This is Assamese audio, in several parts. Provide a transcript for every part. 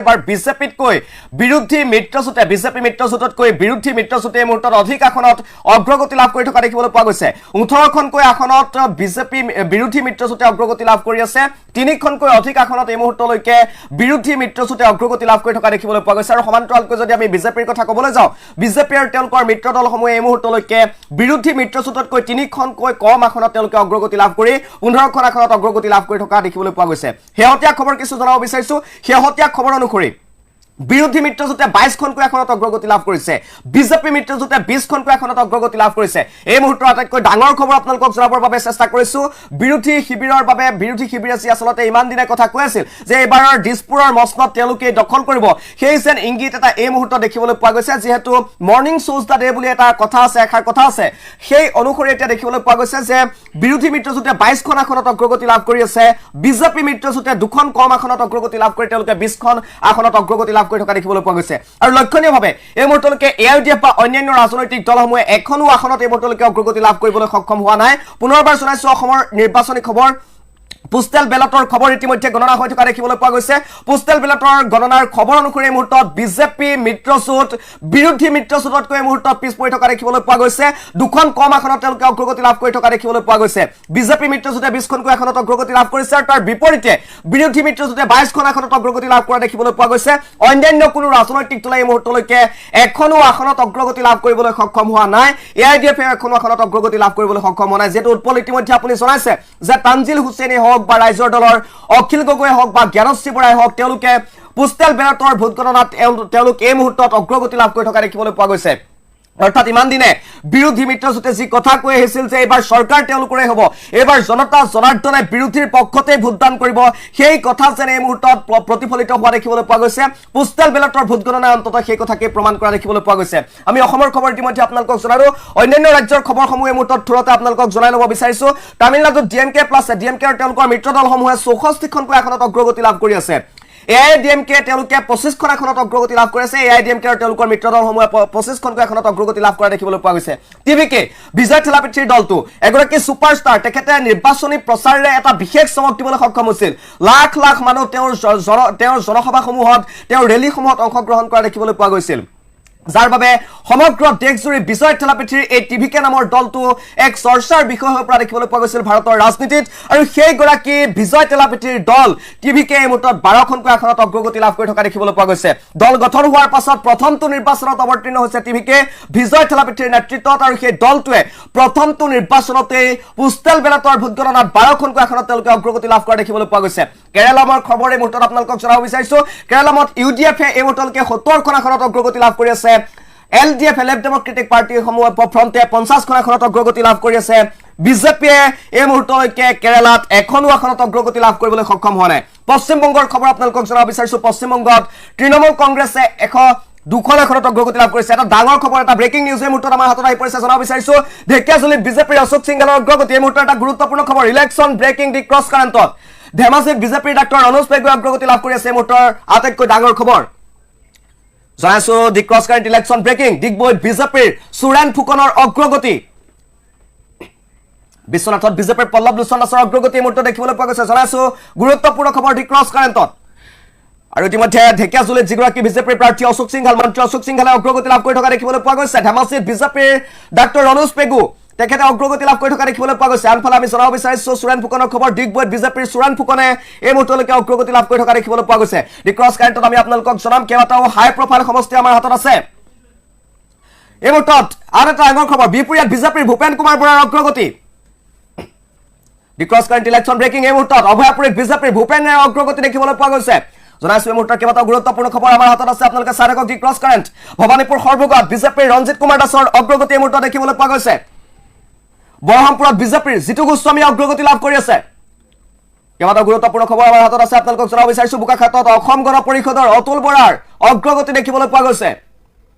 এবাৰ বিজেপিতকৈ বিৰোধী মিত্ৰজোঁটে বিজেপি মিত্ৰজোঁটতকৈ বিৰোধী মিত্ৰজোঁটে এই মুহূৰ্তত অধিক আসনত অগ্ৰগতি লাভ কৰি থকা দেখিবলৈ পোৱা গৈছে 18খনকৈ আসনত বিজেপি বিৰোধী মিত্ৰজোঁটে অগ্ৰগতি লাভ কৰি আছে 3খনকৈ অধিক আসনত এই মুহূৰ্তলৈকে বিৰোধী মিত্ৰজোঁটে অগ্ৰগতি লাভ কৰি থকা দেখিবলৈ পোৱা গৈছে আৰু সমান্তৰালকৈ যদি আমি বিজেপিৰ কথা ক'বলৈ যাওঁ বিজেপি আৰু তেওঁলোকৰ মিত্ৰ দলসমূহে এই মুহূৰ্তলৈকে বিৰোধী মিত্ৰজোঁটতকৈ 3খনকৈ কম আসনত তেওঁলোকে অগ্ৰগতি লাভ কৰি 15খন আসনত অগ্ৰগতি লাভ কৰি থকা দেখিবলৈ পোৱা গৈছে শেহতীয়া খবৰ কিছু জনাব বিচাৰিছো শেহতীয়া খবৰ অনুসৰি বিৰোধী মিত্ৰজোঁটে 22খনকৈ আসনত অগ্ৰগতি লাভ কৰিছে বিজেপি মিত্ৰজোঁটে 20খনকৈ আসনত অগ্ৰগতি লাভ কৰিছে এই মুহূৰ্তৰ আটাইতকৈ ডাঙৰ খবৰ আপোনালোকক জনাবৰ বাবে চেষ্টা কৰিছো বিৰোধী শিবিৰৰ বাবে বিৰোধী শিবিৰে যি আচলতে ইমান দিনে কথা কৈ আছিল যে এবাৰৰ দিছপুৰৰ মছনত তেওঁলোকে দখল কৰিব সেই যেন ইংগিত এটা এই মুহূৰ্তত দেখিবলৈ পোৱা গৈছে যেহেতু মৰ্নিং শ্ব'জ দা ডে বুলি এটা কথা আছে এষাৰ কথা আছে সেই অনুসৰি এতিয়া দেখিবলৈ পোৱা গৈছে যে বিৰোধী মিত্ৰজোঁটে 22খন আসনত অগ্ৰগতি লাভ কৰি আছে বিজেপি মিত্ৰজোঁটে দুখন কম আসনত অগ্ৰগতি লাভ কৰি তেওঁলোকে 20খন আসনত অগ্ৰগতি লাভ কৰি থকা দেখিবলৈ পোৱা গৈছে আৰু লক্ষণীয়ভাৱে এই মুহূৰ্তলৈকে এআইডিএফ বা অন্যান্য ৰাজনৈতিক দলসমূহে এখনো আসনত এই মুহূৰ্তলৈকে অগ্ৰগতি লাভ কৰিবলৈ সক্ষম হোৱা নাই পুনৰবাৰ জনাইছো অসমৰ নিৰ্বাচনী খবৰ পোষ্টেল বেলটৰ খবৰ ইতিমধ্যে গণনা হৈ থকা দেখিবলৈ পোৱা গৈছে পোষ্টেল বেলটৰ গণনাৰ খবৰ অনুসৰি এই মুহূৰ্তত বিজেপি মিত্ৰজোঁট বিৰোধী মিত্ৰজোঁটতকৈ এই মুহূৰ্তত পিছ পৰি থকা দেখিবলৈ পোৱা গৈছে দুখন কম আসনত তেওঁলোকে অগ্ৰগতি লাভ কৰি থকা দেখিবলৈ পোৱা গৈছে বিজেপি মিত্ৰজোঁটে 20খনকৈ আসনত অগ্ৰগতি লাভ কৰিছে আৰু তাৰ বিপৰীতে বিৰোধী মিত্ৰজোঁটে 22খন আসনত অগ্ৰগতি লাভ কৰা দেখিবলৈ পোৱা গৈছে অন্যান্য কোনো ৰাজনৈতিক দলে এই মুহূৰ্তলৈকে এখনো আসনত অগ্ৰগতি লাভ কৰিবলৈ সক্ষম হোৱা নাই এআইডিএফে এখনো আসনত অগ্ৰগতি লাভ কৰিবলৈ সক্ষম হোৱা নাই যেটো উৎপল ইতিমধ্যে আপুনি জনাইছে যে তানজিল হুছেইনে হওক বা ৰাইজৰ দলৰ অখিল গগৈ হওক বা জ্ঞানশ্ৰী বৰাই হওক তেওঁলোকে পোষ্টেল বেলটৰ ভোট গণনাত তেওঁলোক এই মুহূৰ্তত অগ্ৰগতি লাভ কৰি থকা দেখিবলৈ পোৱা গৈছে অৰ্থাৎ ইমান দিনে বিৰোধী মিত্ৰজোঁটে যি কথা কৈ আহিছিল যে এবাৰ চৰকাৰ তেওঁলোকৰে হ'ব এবাৰ জনতা জনাৰ্দনে বিৰোধীৰ পক্ষতে ভোটদান কৰিব সেই কথা যেন এই মুহূৰ্তত প্ৰতিফলিত হোৱা দেখিবলৈ পোৱা গৈছে পোষ্টেল বেলটৰ ভোট গণনা অন্ততঃ সেই কথাকে প্ৰমাণ কৰা দেখিবলৈ পোৱা গৈছে আমি অসমৰ খবৰ ইতিমধ্যে আপোনালোকক জনালো অন্যান্য ৰাজ্যৰ খবৰসমূহ এই মুহূৰ্তত থুৰতে আপোনালোকক জনাই ল'ব বিচাৰিছো তামিলনাডুত ডিএমকে প্লাছ ডিএমকে আৰু তেওঁলোকৰ মিত্ৰ দলসমূহে 64খনকৈ আসনত অগ্ৰগতি লাভ কৰি আছে এআইডিএমকে তেওঁলোকে 25খন আসনত অগ্ৰগতি লাভ কৰিছে এআইডিএমকে আৰু তেওঁলোকৰ মিত্ৰ দলসমূহে 25খনকৈ আসনত অগ্ৰগতি লাভ কৰা দেখিবলৈ পোৱা গৈছে টিভিকে বিজয় থেলাপতিৰ দলটো এগৰাকী সুপাৰষ্টাৰ তেখেতে নিৰ্বাচনী প্ৰচাৰেৰে এটা বিশেষ চমক দিবলৈ সক্ষম হৈছিল লাখ লাখ মানুহ তেওঁৰ জনসভাসমূহত তেওঁৰ ৰেলীসমূহত অংশগ্ৰহণ কৰা দেখিবলৈ পোৱা গৈছিল যাৰ বাবে সমগ্ৰ দেশজুৰি বিজয় থেলাপতিৰ এই টিভিকে নামৰ দলটো এক চৰ্চাৰ বিষয় হৈ পৰা দেখিবলৈ পোৱা গৈছিল ভাৰতৰ ৰাজনীতিত আৰু সেই গৰাকী বিজয় থেলাপতিৰ দল টিভিকে এই মুহূৰ্তত 12খনকৈ আসনত অগ্ৰগতি লাভ কৰি থকা দেখিবলৈ পোৱা গৈছে দল গঠন হোৱাৰ পাছত প্ৰথমটো নিৰ্বাচনত অৱতীৰ্ণ হৈছে টিভিকে বিজয় থেলাপতিৰ নেতৃত্বত আৰু সেই দলটোৱে প্ৰথমটো নিৰ্বাচনতে পোষ্টেল বেলটৰ ভোট গণনাত 12খনকৈ আসনত তেওঁলোকে অগ্ৰগতি লাভ কৰা দেখিবলৈ পোৱা গৈছে কেৰালামৰ খবৰ এই মুহূৰ্তত আপোনালোকক জনাব বিচাৰিছো কেৰালামত ইউডিএফে এই মুহূৰ্তলৈকে 70খন আসনত অগ্ৰগতি লাভ কৰি আছে এলডিএফ লেফট ডেমক্ৰেটিক পাৰ্টি সমূহ ফ্ৰণ্টে 50খন আসনত অগ্ৰগতি লাভ কৰি আছে বিজেপিয়ে এই মুহূৰ্তলৈকে কেৰালাত এখনো আসনত অগ্ৰগতি লাভ কৰিবলৈ সক্ষম হোৱা নাই পশ্চিমবংগৰ খবৰ আপোনালোকক জনাব বিচাৰিছো পশ্চিমবংগত তৃণমূল কংগ্ৰেছে 2খন আসনত অগ্ৰগতি লাভ কৰিছে এটা ডাঙৰ খবৰ এটা ব্ৰেকিং নিউজ এই মুহূৰ্তত আমাৰ হাতত আহি পৰিছে জনাব বিচাৰিছো ঢেকিয়াজুলিত বিজেপিৰ অশোক সিংহালৰ অগ্ৰগতি এই মুহূৰ্তত এটা গুৰুত্বপূৰ্ণ খবৰ ইলেকশ্যন ব্ৰেকিং দি ক্ৰছ কাৰেণ্টত ধেমাজিত বিজেপিৰ ডাক্তৰ অনুজ পেগুৱে অগ্ৰগতি লাভ কৰি আছে এই মুহূৰ্তৰ আটাইতকৈ ডাঙৰ খবৰ জনাইছো দি ক্ৰছ কাৰেণ্ট ইলেকশ্যন ব্ৰেকিং ডিগবৈত বিজেপিৰ সুৰেন ফুকনৰ অগ্ৰগতি বিশ্বনাথত বিজেপিৰ পল্লৱ লোচন দাসৰ অগ্ৰগতি এই মুহূৰ্তত দেখিবলৈ পোৱা গৈছে জনাইছো গুৰুত্বপূৰ্ণ খবৰ দি ক্ৰছ কাৰেণ্টত আৰু ইতিমধ্যে ঢেকিয়াজুলিত যিগৰাকী বিজেপিৰ প্ৰাৰ্থী অশোক সিংহাল মন্ত্ৰী অশোক সিংহালে অগ্ৰগতি লাভ কৰি থকা দেখিবলৈ পোৱা গৈছে ধেমাজিত বিজেপিৰ ডাক্তৰ অনুজ পেগু তেখেতে অগ্ৰগতি লাভ কৰি থকা দেখিবলৈ পোৱা গৈছে আনফালে আমি জনাব বিচাৰিছো সুৰেন ফুকনৰ খবৰ ডিগবৈত বিজেপিৰ সুৰেন ফুকনে এই মুহূৰ্তলৈকে অগ্ৰগতি লাভ কৰি থকা দেখিবলৈ পোৱা গৈছে দি ক্ৰছ কাৰেণ্টত আমি আপোনালোকক জনাম কেইবাটাও হাই প্ৰফাইল সমষ্টি আমাৰ হাতত আছে এই মুহূৰ্তত আৰু এটা ডাঙৰ খবৰ বিপুৰীয়াত বিজেপিৰ ভূপেন কুমাৰ বৰাৰ অগ্ৰগতি দি ক্ৰছ কাৰেণ্ট ইলেকশ্যন ব্ৰেকিং এই মুহূৰ্তত অভয়াপুৰীত বিজেপিৰ ভূপেনৰ অগ্ৰগতি দেখিবলৈ পোৱা গৈছে জনাইছো এই মুহূৰ্তত কেইবাটাও গুৰুত্বপূৰ্ণ খবৰ আমাৰ হাতত আছে আপোনালোকে চাই থাকক দি ক্ৰছ কাৰেণ্ট ভৱানীপুৰ সৰ্বগত বিজেপিৰ ৰঞ্জিত কুমাৰ দাসৰ অগ্ৰগতি এই মুহূৰ্তত দেখিবলৈ পোৱা গৈছে বৰহামপুৰত বিজেপিৰ জিতু গোস্বামী অগ্ৰগতি লাভ কৰি আছে কেইবাটাও গুৰুত্বপূৰ্ণ খবৰ আমাৰ হাতত আছে আপোনালোকক জনাব বিচাৰিছো বোকাখাতত অসম গণ পৰিষদৰ অতুল বৰাৰ অগ্ৰগতি দেখিবলৈ পোৱা গৈছে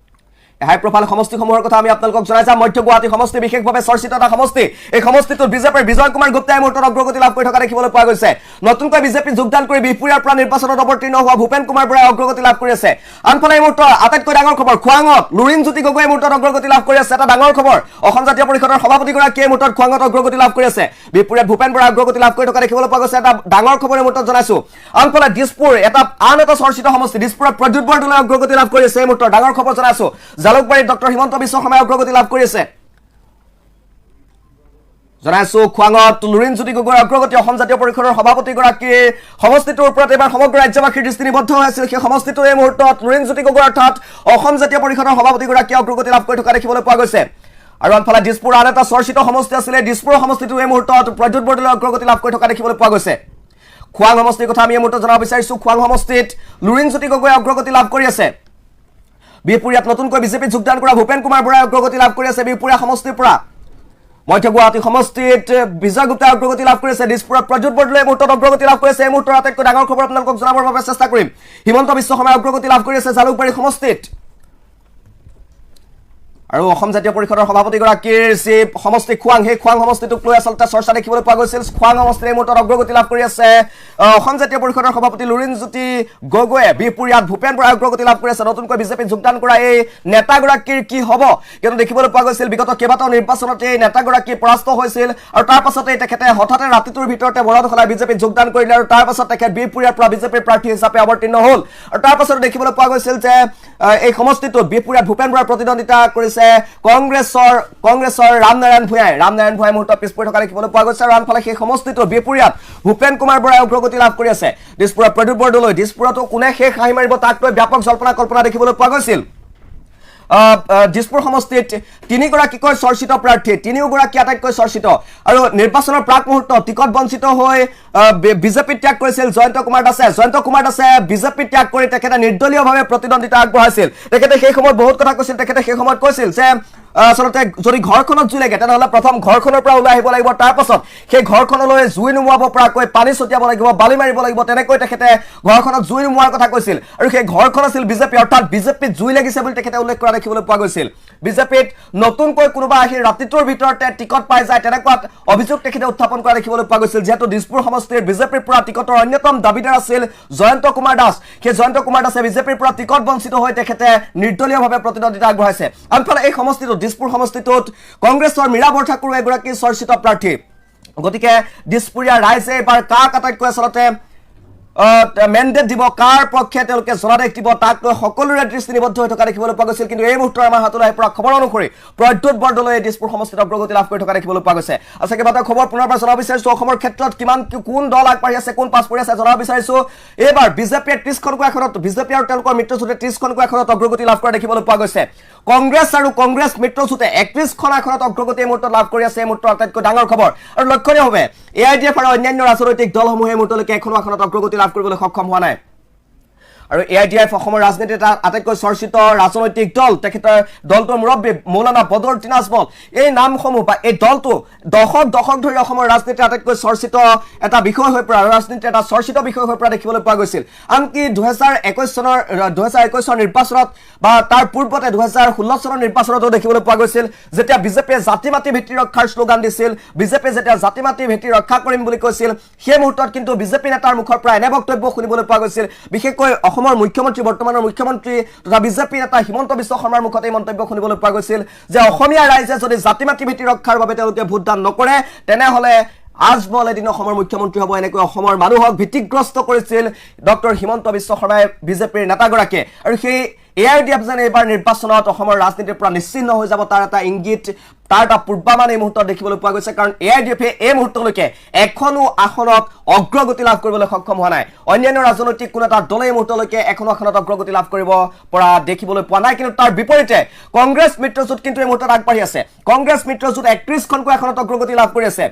হাই প্ৰফাইল সমষ্টিসমূহৰ কথা আমি আপোনালোকক জনাই যাম মধ্য গুৱাহাটী সমষ্টি বিশেষভাৱে চৰ্চিত এটা সমষ্টি এই সমষ্টিটোত বিজেপিৰ বিজয় কুমাৰ গুপ্তাই মুহূৰ্তত অগ্ৰগতি লাভ কৰি থকা দেখিবলৈ পোৱা গৈছে নতুনকৈ বিজেপি যোগদান কৰি বিহপুৰীয়াৰ পৰা নিৰ্বাচনত অৱতীৰ্ণ হোৱা ভূপেন কুমাৰ বৰাই অগ্ৰগতি লাভ কৰি আছে আনফালে এই মুহূৰ্তৰ আটাইতকৈ ডাঙৰ খবৰ খোৱাঙত লুৰিণজ্যোতি গগৈয়ে মুহূৰ্তত অগ্ৰগতি লাভ কৰি আছে এটা ডাঙৰ খবৰ অসম জাতীয় পৰিষদৰ সভাপতিগৰাকীয়ে মুহূৰ্তত খোৱাঙত অগ্ৰগতি লাভ কৰি আছে বিহপুৰীয়াত ভূপেন বৰাই অগ্ৰগতি লাভ কৰি থকা দেখিবলৈ পোৱা গৈছে এটা ডাঙৰ খবৰ এই মুহূৰ্তত জনাইছো আনফালে দিছপুৰ আন এটা চৰ্চিত সমষ্টি দিছপুৰত প্ৰদ্যুৎ বৰদলৈ অগ্ৰগতি লাভ কৰি আছে এই মুহূৰ্তৰ ডাঙৰ খবৰ জনাইছো জালুকবাৰীত ডক্টৰ হিমন্ত বিশ্ব শৰ্মাই অগ্ৰগতি লাভ কৰি আছে জনাইছো খোৱাঙত লুৰিণজ্যোতি গগৈৰ অগ্ৰগতি অসম জাতীয় পৰিষদৰ সভাপতিগৰাকীৰ সমষ্টিটোৰ ওপৰত এবাৰ সমগ্ৰ ৰাজ্যবাসীৰ দৃষ্টি নিবদ্ধ হৈ আছিল সেই সমষ্টিটোৰ এই মুহূৰ্তত লুৰিণজ্যোতি গগৈ অৰ্থাৎ অসম জাতীয় পৰিষদৰ সভাপতিগৰাকীয়ে অগ্ৰগতি লাভ কৰি থকা দেখিবলৈ পোৱা গৈছে আৰু আনফালে দিছপুৰ আন এটা চৰ্চিত সমষ্টি আছিলে দিছপুৰ সমষ্টিটোৰ এই মুহূৰ্তত প্ৰদ্যুৎ বৰদলৈ অগ্ৰগতি লাভ কৰি থকা দেখিবলৈ পোৱা গৈছে খোৱাং সমষ্টিৰ কথা আমি এই মুহূৰ্তত জনাব বিচাৰিছো খোৱাং সমষ্টিত লুৰিণজ্যোতি গগৈয়ে অগ্ৰগতি লাভ কৰি আছে বিহপুৰীয়াত নতুনকৈ বিজেপিত যোগদান কৰা ভূপেন কুমাৰ বৰাই অগ্ৰগতি লাভ কৰি আছে বিহপুৰীয়া সমষ্টিৰ পৰা মধ্য গুৱাহাটী সমষ্টিত বিজয় গুপ্তাই অগ্ৰগতি লাভ কৰিছে দিছপুৰত প্ৰদ্যুৎ বৰদলৈয়ে মুহূৰ্তত অগ্ৰগতি লাভ কৰিছে এই মুহূৰ্তৰ আটাইতকৈ ডাঙৰ খবৰ আপোনালোকক জনাবৰ বাবে চেষ্টা কৰিম হিমন্ত বিশ্ব শৰ্মাই অগ্ৰগতি লাভ কৰি আছে জালুকবাৰী সমষ্টিত আৰু অসম জাতীয় পৰিষদৰ সভাপতিগৰাকীৰ যি সমষ্টি খোৱাং সেই খোৱাং সমষ্টিটোক লৈ আচলতে চৰ্চা দেখিবলৈ পোৱা গৈছিল খোৱাং সমষ্টিৰ এই মুহূৰ্তত অগ্ৰগতি লাভ কৰি আছে অসম জাতীয় পৰিষদৰ সভাপতি লুৰিণজ্যোতি গগৈয়ে বিহপুৰীয়াত ভূপেন বৰাই অগ্ৰগতি লাভ কৰি আছে নতুনকৈ বিজেপিত যোগদান কৰা এই নেতাগৰাকীৰ কি হ'ব কিন্তু দেখিবলৈ পোৱা গৈছিল বিগত কেইবাটাও নিৰ্বাচনত এই নেতাগৰাকী পৰাস্ত হৈছিল আৰু তাৰ পাছতে তেখেতে হঠাতে ৰাতিটোৰ ভিতৰতে বৰাদ খলাই বিজেপিত যোগদান কৰিলে আৰু তাৰ পাছত তেখেত বিহপুৰীয়াৰ পৰা বিজেপিৰ প্ৰাৰ্থী হিচাপে অৱতীৰ্ণ হ'ল আৰু তাৰ পাছত দেখিবলৈ পোৱা গৈছিল যে এই সমষ্টিটোত বিহপুৰীয়াত ভূপেন বৰাই প্ৰতিদ্বন্দ্বিতা কৰিছে কংগ্ৰেছৰ ৰামনাৰায়ণ ভূঞাই মুহূৰ্তত পিছ পৰি থকা দেখিবলৈ পোৱা গৈছে আৰু আনফালে সেই সমষ্টিটোত বিহপুৰীয়াত ভূপেন কুমাৰ বৰাই অগ্ৰগতি লাভ কৰি আছে দিছপুৰত প্ৰদ্যুৎ বৰদলৈ দিছপুৰতো কোনে শেষ হাঁহি মাৰিব তাক লৈ ব্যাপক জল্পনা কল্পনা দেখিবলৈ পোৱা গৈছিল দিছপুৰ সমষ্টিত তিনিগৰাকীকৈ চৰ্চিত প্ৰাৰ্থী তিনিওগৰাকী আটাইতকৈ চৰ্চিত আৰু নিৰ্বাচনৰ প্ৰাক মুহূৰ্ত টিকট বঞ্চিত হৈ বিজেপি ত্যাগ কৰিছিল জয়ন্ত কুমাৰ দাসে বিজেপি ত্যাগ কৰি তেখেতে নিৰ্দলীয়ভাৱে প্ৰতিদ্বন্দ্বিতা আগবঢ়াইছিল তেখেতে সেই সময়ত বহুত কথা কৈছিল তেখেতে সেই সময়ত কৈছিল যে আসলতে যদি ঘৰখনত জুই লাগে তেনেহ'লে প্ৰথম ঘৰখনৰ পৰা ওলাই আহিব লাগিব তাৰ পাছত সেই ঘৰখনলৈ জুই নুমুৱাব পৰাকৈ পানী ছটিয়াব লাগিব বালি মাৰিব লাগিব তেনেকৈ তেখেতে ঘৰখনত জুই নুমুৱাৰ কথা কৈছিল আৰু সেই ঘৰখন আছিল বিজেপি অৰ্থাৎ বিজেপিত জুই লাগিছে বুলি তেখেতে উল্লেখ কৰা দেখিবলৈ পোৱা গৈছিল বিজেপিত নতুনকৈ কোনোবা আহি ৰাতিটোৰ ভিতৰতে টিকট পাই যায় তেনেকুৱা অভিযোগ তেখেতে উত্থাপন কৰা দেখিবলৈ পোৱা গৈছিল যিহেতু দিছপুৰ সমষ্টিৰ বিজেপিৰ পৰা টিকটৰ অন্যতম দাবীদাৰ আছিল জয়ন্ত কুমাৰ দাস সেই জয়ন্ত কুমাৰ দাসে বিজেপিৰ পৰা টিকট বঞ্চিত হৈ তেখেতে নিৰ্দলীয়ভাৱে প্ৰতিদ্বন্দ্বিতা আগবঢ়াইছে আনফালে এই সমষ্টিটোত দিছপুৰ সমষ্টিটোত কংগ্ৰেছৰ মীৰা বৰঠাকুৰ এগৰাকী চৰ্চিত প্ৰাৰ্থী গতিকে দিছপুৰীয়া ৰাইজে এবাৰ কাক আটাইতকৈ আচলতে মেণ্ডেট দিব কাৰ পক্ষে তেওঁলোকে জনাদেশ দিব তাক লৈ সকলোৰে দৃষ্টি নিবদ্ধ হৈ থকা দেখিবলৈ পোৱা গৈছিল কিন্তু এই মুহূৰ্তৰ আমাৰ হাতলৈ পৰা খবৰ অনুসৰি প্ৰদ্যুৎ বৰদলৈয়ে দিছপুৰ সমষ্টিত অগ্ৰগতি লাভ কৰি থকা দেখিবলৈ পোৱা গৈছে আছে কেইবাটাও খবৰ পুনৰবাৰ জনাব বিচাৰিছো অসমৰ ক্ষেত্ৰত কিমান কোন দল আগবাঢ়ি আছে কোন পাছ পৰি আছে জনাব বিচাৰিছো এইবাৰ বিজেপিয়ে 30খনকৈ এখনত বিজেপি আৰু তেওঁলোকৰ মিত্ৰজোঁটে 30খনকৈ এখনত অগ্ৰগতি লাভ কৰা দেখিবলৈ পোৱা গৈছে কংগ্ৰেছ আৰু কংগ্ৰেছ মিত্ৰজোঁটে 31খন এখনত অগ্ৰগতি এই মুহূৰ্তত লাভ কৰি আছে এই মুহূৰ্তৰ আটাইতকৈ ডাঙৰ খবৰ আৰু লক্ষণীয়ভাৱে AIDF আৰু অন্যান্য ৰাজনৈতিক দলসমূহে এই মুহূৰ্তলৈকে এখনো এখনত অগ্ৰগতি লাভ কৰিবলৈ সক্ষম হোৱা নাই আৰু AIDF অসমৰ ৰাজনীতিৰ এটা আটাইতকৈ চৰ্চিত ৰাজনৈতিক দল তেখেতৰ দলটোৰ মুৰব্বী মৌলানা বদৰুদ্দিন আজমল এই নামসমূহ বা এই দলটো দশক ধৰি অসমৰ ৰাজনীতিৰ আটাইতকৈ চৰ্চিত এটা বিষয় হৈ পৰা ৰাজনীতিৰ এটা চৰ্চিত বিষয় হৈ পৰা দেখিবলৈ পোৱা গৈছিল আনকি 2021 চনৰ নিৰ্বাচনত বা তাৰ পূৰ্বতে 2016 চনৰ নিৰ্বাচনতো দেখিবলৈ পোৱা গৈছিল যেতিয়া বিজেপিয়ে জাতি মাটি ভেটি ৰক্ষাৰ শ্লোগান দিছিল বিজেপিয়ে যেতিয়া জাতি মাটি ভেটি ৰক্ষা কৰিম বুলি কৈছিল সেই মুহূৰ্তত কিন্তু বিজেপি নেতাৰ মুখৰ পৰা এনে বক্তব্য শুনিবলৈ পোৱা গৈছিল বিশেষকৈ অসমৰ মুখ্যমন্ত্ৰী বৰ্তমানৰ মুখ্যমন্ত্ৰী তথা বিজেপি নেতা হিমন্ত বিশ্ব শৰ্মাৰ মুখতে এই মন্তব্য শুনিবলৈ পোৱা গৈছিল যে অসমীয়া ৰাইজে যদি জাতি মাটি ভেটি ৰক্ষাৰ বাবে তেওঁলোকে ভোটদান নকৰে তেনেহ'লে আজমল এদিন অসমৰ মুখ্যমন্ত্ৰী হ'ব এনেকৈ অসমৰ মানুহক ভীতিগ্ৰস্ত কৰিছিল ডক্টৰ হিমন্ত বিশ্ব শৰ্মাই বিজেপিৰ নেতাগৰাকীয়ে আৰু সেই AIDF যেন এইবাৰ নিৰ্বাচনত অসমৰ ৰাজনীতিৰ পৰা নিশ্চিহ্ন হৈ যাব তাৰ এটা ইংগিত তাৰ এটা পূৰ্বামান এই মুহূৰ্তত দেখিবলৈ পোৱা গৈছে কাৰণ AIDFে এই মুহূৰ্তলৈকে এখনো আসনত অগ্ৰগতি লাভ কৰিবলৈ সক্ষম হোৱা নাই অন্যান্য ৰাজনৈতিক কোনো এটা দলে এই মুহূৰ্তলৈকে এখনো আসনত অগ্ৰগতি লাভ কৰিব পৰা দেখিবলৈ পোৱা নাই কিন্তু তাৰ বিপৰীতে কংগ্ৰেছ মিত্ৰজোঁট কিন্তু এই মুহূৰ্তত আগবাঢ়ি আছে কংগ্ৰেছ মিত্ৰজোঁট 31খনকৈ এখনত অগ্ৰগতি লাভ কৰি আছে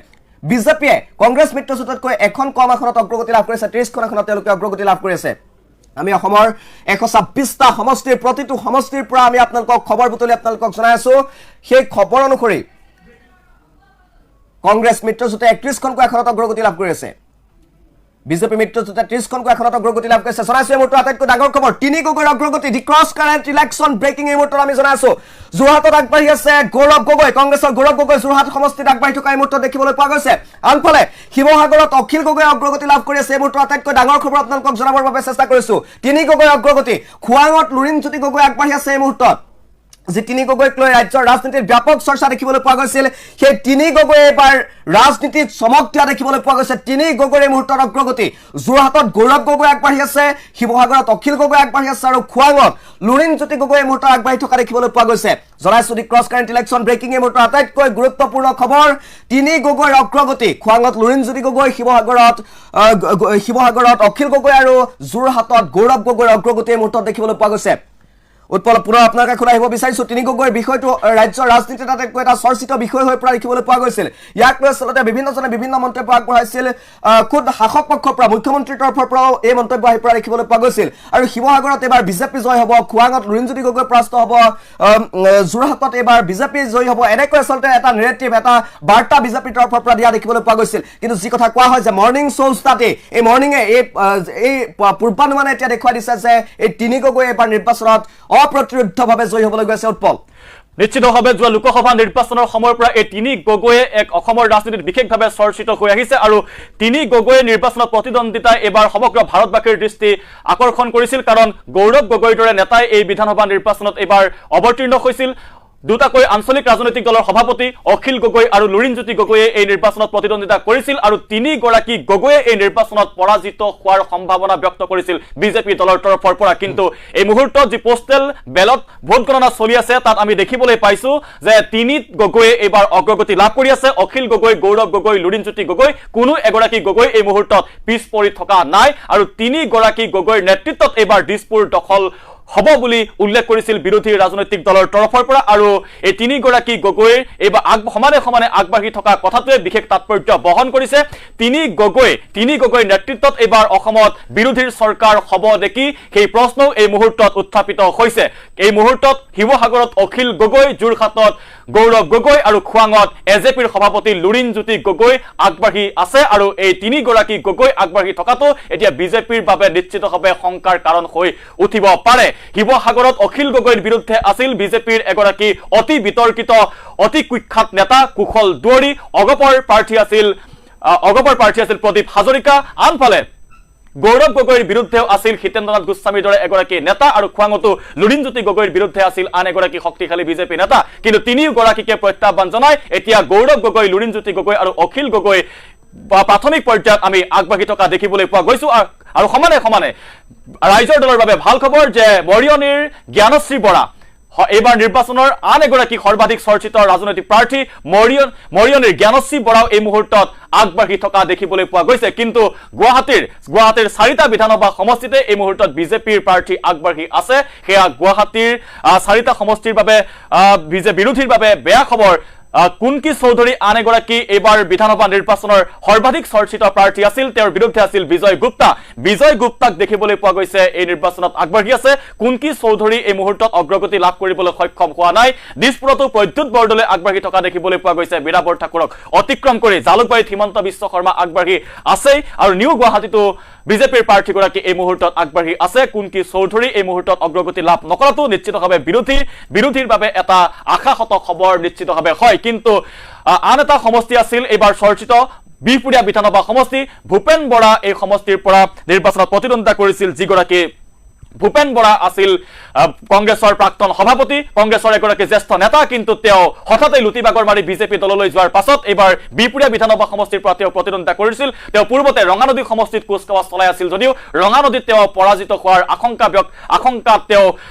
বিজেপিয়ে কংগ্ৰেছ মিত্ৰজোঁটতকৈ এখন কম এখনত অগ্ৰগতি লাভ কৰিছে 30খন এখনত তেওঁলোকে অগ্ৰগতি লাভ কৰিছে আমি অসমৰ 126টা সমষ্টিৰ প্ৰতিটো সমষ্টিৰ পৰা আমি আপোনালোকক খবৰ বুটলি আপোনালোকক জনাই আছো সেই খবৰ অনুসৰি কংগ্ৰেছ মিত্ৰজোঁটে 31খনকৈ এখনত অগ্ৰগতি লাভ কৰি আছে বিজেপি মিত্ৰজোঁটে 30খনকৈ আসনত অগ্ৰগতি লাভ কৰিছে জনাইছো এই মুহূৰ্তৰ আটাইতকৈ ডাঙৰ খবৰ তিনি গগৈৰ অগ্ৰগতি দি ক্ৰছ কাৰেণ্ট ইলেকশ্যন ব্ৰেকিং এই মুহূৰ্তত আমি জনাইছো যোৰহাটত আগবাঢ়ি আছে গৌৰৱ গগৈ কংগ্ৰেছৰ গৌৰৱ গগৈ যোৰহাট সমষ্টিত আগবাঢ়ি থকা এই মুহূৰ্তত দেখিবলৈ পোৱা গৈছে আনফালে শিৱসাগৰত অখিল গগৈ অগ্ৰগতি লাভ কৰি আছে এই মুহূৰ্তৰ আটাইতকৈ ডাঙৰ খবৰ আপোনালোকক জনাবৰ বাবে চেষ্টা কৰিছো তিনি গগৈৰ অগ্ৰগতি খোৱাঙত লুৰিণজ্যোতি গগৈ আগবাঢ়ি আছে এই মুহূৰ্তত যে তিনি গগৈক লৈ ৰাজ্যৰ ৰাজনীতিৰ ব্যাপক চৰ্চা দেখিবলৈ পোৱা গৈছিল সেই তিনি গগৈ এবাৰ ৰাজনীতিত চমক দিয়া দেখিবলৈ পোৱা গৈছে তিনি গগৈৰ মুহূৰ্তৰ অগ্ৰগতি যোৰহাটত গৌৰৱ গগৈ আগবাঢ়ি আছে শিৱসাগৰত অখিল গগৈ আগবাঢ়ি আছে আৰু খোৱাঙত লুৰিণজ্যোতি গগৈ মুহূৰ্তত আগবাঢ়ি থকা দেখিবলৈ পোৱা গৈছে জনাইছো দি ক্ৰছ কাৰেণ্ট ইলেকশ্যন ব্ৰেকিং এই মুহূৰ্তৰ আটাইতকৈ গুৰুত্বপূৰ্ণ খবৰ তিনি গগৈৰ অগ্ৰগতি খোৱাঙত লুৰিণজ্যোতি গগৈ শিৱসাগৰত অখিল গগৈ আৰু যোৰহাটত গৌৰৱ গগৈৰ অগ্ৰগতি এই মুহূৰ্তত দেখিবলৈ পোৱা গৈছে উৎপল পুনৰ আপোনাক এখন আহিব বিচাৰিছো তিনি গগৈৰ বিষয়টো ৰাজ্যৰ ৰাজনীতিত আটাইতকৈ এটা চৰ্চিত বিষয় হৈ পৰা দেখিবলৈ পোৱা গৈছিল ইয়াক লৈ আচলতে বিভিন্নজনে বিভিন্ন মন্তব্য আগবঢ়াইছিল খুদ শাসক পক্ষৰ পৰা মুখ্যমন্ত্ৰীৰ তৰফৰ পৰাও এই মন্তব্য আহি পৰা দেখিবলৈ পোৱা গৈছিল আৰু শিৱসাগৰত এবাৰ বিজেপি জয় হ'ব খোৱাঙত লুৰিণজ্যোতি গগৈ পৰাস্ত হ'ব যোৰহাটত এবাৰ বিজেপি জয় হ'ব এনেকৈ আচলতে এটা নেৰেটিভ এটা বাৰ্তা বিজেপিৰ তৰফৰ পৰা দিয়া দেখিবলৈ পোৱা গৈছিল কিন্তু যি কথা কোৱা হয় যে মৰ্ণিং শ্ব' ষ্টাৰ্টে এই মৰ্ণিঙে এই পূৰ্বানুমানে এতিয়া দেখুৱাই দিছে যে এই তিনি গগৈ এবাৰ নিৰ্বাচনত অপ্ৰতিৰোধ্যভাৱে জয়ী হ'বলৈ গৈছে উৎপল নিশ্চিতভাৱে যোৱা লোকসভা নিৰ্বাচনৰ সময়ৰ পৰা এই তিনি গগৈয়ে এক অসমৰ ৰাজনীতিত বিশেষভাৱে চৰ্চিত হৈ আহিছে আৰু তিনি গগৈয়ে নিৰ্বাচনত প্ৰতিদ্বন্দ্বিতা এবাৰ সমগ্ৰ ভাৰতবাসীৰ দৃষ্টি আকৰ্ষণ কৰিছিল কাৰণ গৌৰৱ গগৈৰ দৰে নেতাই এই বিধানসভা নিৰ্বাচনত এবাৰ অৱতীৰ্ণ হৈছিল দুটাকৈ আঞ্চলিক ৰাজনৈতিক দলৰ সভাপতি অখিল গগৈ আৰু লুৰিণজ্যোতি গগৈয়ে এই নিৰ্বাচনত প্ৰতিদ্বন্দ্বিতা কৰিছিল আৰু তিনিগৰাকী গগৈয়ে এই নিৰ্বাচনত পৰাজিত হোৱাৰ সম্ভাৱনা ব্যক্ত কৰিছিল বিজেপি দলৰ তৰফৰ পৰা কিন্তু এই মুহূৰ্তত যি পোষ্টেল বেলট ভোট গণনা চলি আছে তাত আমি দেখিবলৈ পাইছো যে তিনি গগৈয়ে এইবাৰ অগ্ৰগতি লাভ কৰি আছে অখিল গগৈ গৌৰৱ গগৈ লুৰিণজ্যোতি গগৈ কোনো এগৰাকী গগৈ এই মুহূৰ্তত পিছ পৰি থকা নাই আৰু তিনিগৰাকী গগৈৰ নেতৃত্বত এইবাৰ দিছপুৰ দখল হ'ব বুলি উল্লেখ কৰিছিল বিৰোধী ৰাজনৈতিক দলৰ তৰফৰ পৰা আৰু এই তিনিগৰাকী গগৈৰ এইবাৰ সমানে সমানে আগবাঢ়ি থকা কথাটোৱে বিশেষ তাৎপৰ্য বহন কৰিছে তিনি গগৈৰ নেতৃত্বত এইবাৰ অসমত বিৰোধীৰ চৰকাৰ হ'ব নেকি সেই প্ৰশ্নও এই মুহূৰ্তত উত্থাপিত হৈছে এই মুহূৰ্তত শিৱসাগৰত অখিল গগৈ যোৰহাটত গৌৰৱ গগৈ আৰু খোৱাঙত এজেপিৰ সভাপতি লুৰিণজ্যোতি গগৈ আগবাঢ়ি আছে আৰু এই তিনিগৰাকী গগৈ আগবাঢ়ি থকাটো এতিয়া বিজেপিৰ বাবে নিশ্চিতভাৱে শংকাৰ কাৰণ হৈ উঠিব পাৰে শিৱসাগৰত অখিল গগৈৰ বিৰুদ্ধে আছিল বিজেপিৰ এগৰাকী অতি বিতৰ্কিত অতি কুখ্যাত নেতা কুশল দুৱৰী অগপৰ প্ৰাৰ্থী আছিল প্ৰদীপ হাজৰিকা আনফালে গৌৰৱ গগৈৰ বিৰুদ্ধেও আছিল হিতেন্দ্ৰনাথ গোস্বামীৰ দৰে এগৰাকী নেতা আৰু খোৱাঙতো লুৰিণজ্যোতি গগৈৰ বিৰুদ্ধে আছিল আন এগৰাকী শক্তিশালী বিজেপি নেতা কিন্তু তিনিওগৰাকীকে প্ৰত্যাহ্বান জনাই এতিয়া গৌৰৱ গগৈ লুৰিণজ্যোতি গগৈ আৰু অখিল গগৈ প্ৰাথমিক পৰ্যায়ত আমি আগবাঢ়ি থকা দেখিবলৈ পোৱা গৈছো আৰু সমানে সমানে ৰাইজৰ দলৰ বাবে ভাল খবৰ যে মৰিয়নিৰ জ্ঞানশ্ৰী বৰা এইবাৰ নিৰ্বাচনৰ আন এগৰাকী সৰ্বাধিক চৰ্চিত ৰাজনৈতিক প্ৰাৰ্থী মৰিয়নিৰ জ্ঞানশ্ৰী বৰাও এই মুহূৰ্তত আগবাঢ়ি থকা দেখিবলৈ পোৱা গৈছে কিন্তু গুৱাহাটীৰ 4টা বিধানসভা সমষ্টিতে এই মুহূৰ্তত বিজেপিৰ প্ৰাৰ্থী আগবাঢ়ি আছে সেয়া গুৱাহাটীৰ 4টা সমষ্টিৰ বাবে বিৰোধীৰ বাবে বেয়া খবৰ কুনকি চৌধুৰী আন এগৰাকী এইবাৰ বিধানসভা নিৰ্বাচনৰ সৰ্বাধিক চৰ্চিত প্ৰাৰ্থী আছিল তেওঁৰ বিৰুদ্ধে আছিল বিজয় গুপ্তাক দেখিবলৈ পোৱা গৈছে এই নিৰ্বাচনত আগবাঢ়ি আছে কুনকি চৌধুৰী এই মুহূৰ্তত অগ্ৰগতি লাভ কৰিবলৈ সক্ষম হোৱা নাই দিছপুৰতো প্ৰদ্যুৎ বৰদলৈ আগবাঢ়ি থকা দেখিবলৈ পোৱা গৈছে বীৰাবৰ ঠাকুৰক অতিক্ৰম কৰি জালুকবাৰীত হিমন্ত বিশ্ব শৰ্মা আগবাঢ়ি আছে আৰু নিউ গুৱাহাটীতো বিজেপিৰ প্ৰাৰ্থীগৰাকী এই মুহূৰ্তত আগবাঢ়ি আছে কুনকি চৌধুৰী এই মুহূৰ্তত অগ্ৰগতি লাভ নকৰাটো নিশ্চিতভাৱে বিৰোধীৰ বাবে এটা আশাহত খবৰ নিশ্চিতভাৱে হয় কিন্তু আন এটা সমষ্টি আছিল এইবাৰ চৰ্চিত বিহপুৰীয়া বিধানসভা সমষ্টি ভূপেন বৰা এই সমষ্টিৰ পৰা নিৰ্বাচনত প্ৰতিদ্বন্দ্বিতা কৰিছিল যিগৰাকী ভূপেন বৰা আছিল কংগ্ৰেছৰ প্ৰাক্তন সভাপতি কংগ্ৰেছৰ এগৰাকী জ্যেষ্ঠ নেতা কিন্তু তেওঁ হঠাতে লুটিবাগৰ মাৰি বিজেপি দললৈ যোৱাৰ পাছত এইবাৰ বিহপুৰীয়া বিধানসভা সমষ্টিৰ পৰা তেওঁ প্ৰতিদ্বন্দ্বিতা কৰিছিল তেওঁ পূৰ্বতে ৰঙানদী সমষ্টিত কুচকাৱাজ চলাই আছিল যদিও ৰঙানদীত তেওঁ পৰাজিত হোৱাৰ আশংকাত তেওঁ